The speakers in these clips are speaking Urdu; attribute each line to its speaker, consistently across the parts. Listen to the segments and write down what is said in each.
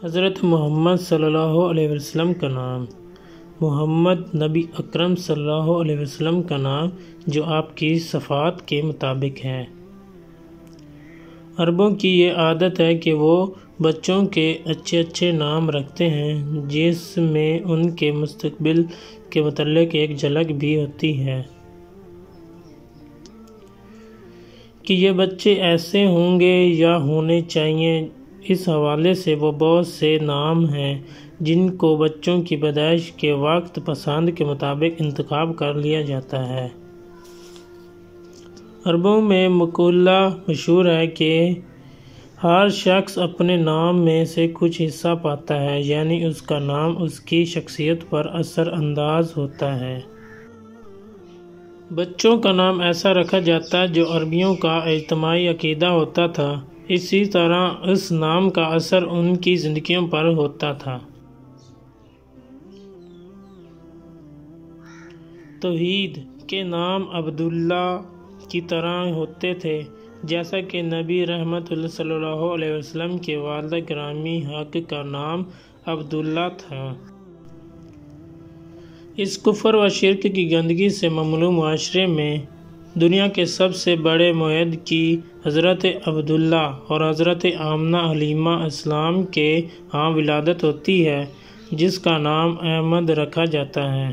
Speaker 1: حضرت محمد صلی اللہ علیہ وسلم کا نام۔ محمد نبی اکرم صلی اللہ علیہ وسلم کا نام جو آپ کی صفات کے مطابق ہے۔ عربوں کی یہ عادت ہے کہ وہ بچوں کے اچھے اچھے نام رکھتے ہیں جس میں ان کے مستقبل کے متعلق ایک جھلک بھی ہوتی ہے کہ یہ بچے ایسے ہوں گے یا ہونے چاہیے۔ اس حوالے سے وہ بہت سے نام ہیں جن کو بچوں کی پیدائش کے وقت پسند کے مطابق انتخاب کر لیا جاتا ہے۔ عربوں میں مقولہ مشہور ہے کہ ہر شخص اپنے نام میں سے کچھ حصہ پاتا ہے، یعنی اس کا نام اس کی شخصیت پر اثر انداز ہوتا ہے۔ بچوں کا نام ایسا رکھا جاتا جو عربیوں کا اجتماعی عقیدہ ہوتا تھا، اسی طرح اس نام کا اثر ان کی زندگیوں پر ہوتا تھا۔ توحید کے نام عبداللہ کی طرح ہوتے تھے، جیسا کہ نبی رحمت اللہ صلی اللہ علیہ وسلم کے والدہ گرامی حق کا نام عبداللہ تھا۔ اس کفر و شرک کی گندگی سے مملو معاشرے میں دنیا کے سب سے بڑے معید کی حضرت عبداللہ اور حضرت آمنہ حلیمہ السلام کے ہاں ولادت ہوتی ہے، جس کا نام احمد رکھا جاتا ہے۔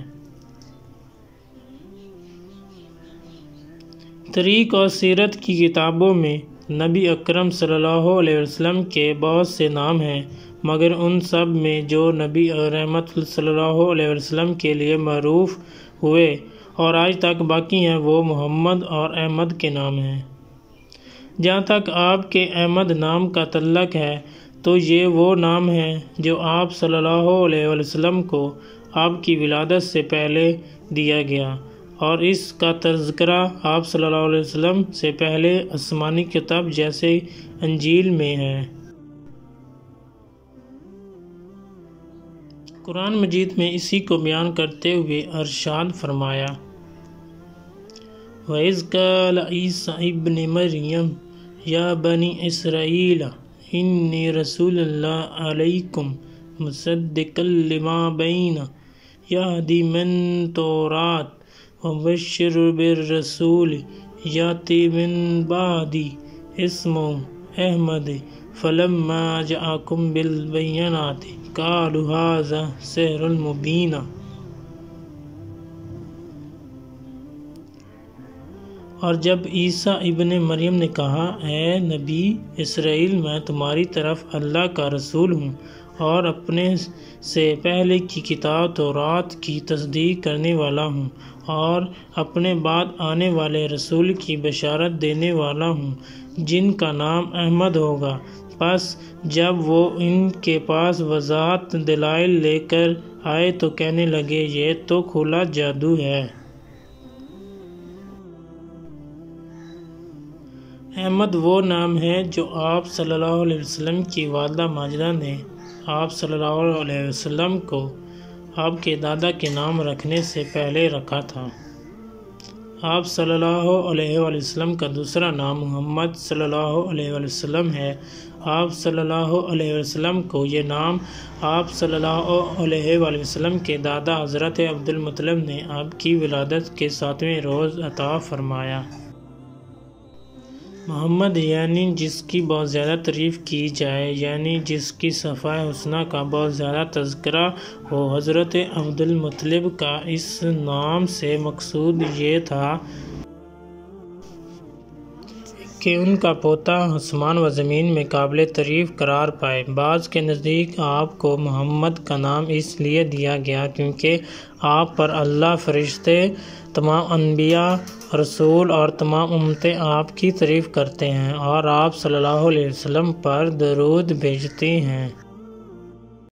Speaker 1: تاریخ اور سیرت کی کتابوں میں نبی اکرم صلی اللہ علیہ وسلم کے بہت سے نام ہیں، مگر ان سب میں جو نبی رحمت صلی اللہ علیہ وسلم کے لیے معروف ہوئے اور آج تک باقی ہیں وہ محمد اور احمد کے نام ہیں۔ جہاں تک آپ کے احمد نام کا تعلق ہے تو یہ وہ نام ہے جو آپ صلی اللہ علیہ وسلم کو آپ کی ولادت سے پہلے دیا گیا، اور اس کا تذکرہ آپ صلی اللہ علیہ وسلم سے پہلے آسمانی کتاب جیسے انجیل میں ہے۔ قرآن مجید میں اسی کو بیان کرتے ہوئے ارشاد فرمایا، وَإِذْ قَالَ عِيسَىٰ ابْنُ مَرْيَمَ يَا بَنِي إِسْرَائِيلَ إِنِّي رَسُولُ اللَّهِ عَلَيْكُمْ مُصَدِّقًا لِمَا بَيْنَ يَدَيَّ مِنَ التَّوْرَاةِ وَمُبَشِّرًا بِرَسُولٍ يَأْتِي مِن بَعْدِي اسْمُهُ أَحْمَدُ فَلَمَّا جَاءَهُم بِالْبَيِّنَاتِ قَالُوا هَٰذَا سِحْرٌ مُّبِينٌ۔ اور جب عیسیٰ ابن مریم نے کہا، اے نبی اسرائیل، میں تمہاری طرف اللہ کا رسول ہوں اور اپنے سے پہلے کی کتاب تورات کی تصدیق کرنے والا ہوں اور اپنے بعد آنے والے رسول کی بشارت دینے والا ہوں جن کا نام احمد ہوگا۔ پس جب وہ ان کے پاس واضح دلائل لے کر آئے تو کہنے لگے، یہ تو کھلا جادو ہے۔ احمد وہ نام ہے جو آپ صلی اللہ علیہ وسلم کی والدہ ماجدہ نے آپ صلی اللہ علیہ وسلم کو آپ کے دادا کے نام رکھنے سے پہلے رکھا تھا۔ آپ صلی اللہ علیہ وسلم کا دوسرا نام محمد صلی اللہ علیہ وسلم ہے۔ آپ صلی اللہ علیہ وسلم کو یہ نام آپ صلی اللہ علیہ وسلم کے دادا حضرت عبد المطلب نے آپ کی ولادت کے 7ویں روز عطا فرمایا۔ محمد یعنی جس کی بہت زیادہ تعریف کی جائے، یعنی جس کی صفائے حسنہ کا بہت زیادہ تذکرہ ہو۔ حضرت عبد المطلب کا اس نام سے مقصود یہ تھا کہ ان کا پوتا آسمان و زمین میں قابل تعریف قرار پائے۔ بعض کے نزدیک آپ کو محمد کا نام اس لیے دیا گیا کیونکہ آپ پر اللہ، فرشتے، تمام انبیاء، رسول اور تمام امتیں آپ کی تعریف کرتے ہیں اور آپ صلی اللہ علیہ وسلم پر درود بھیجتے ہیں۔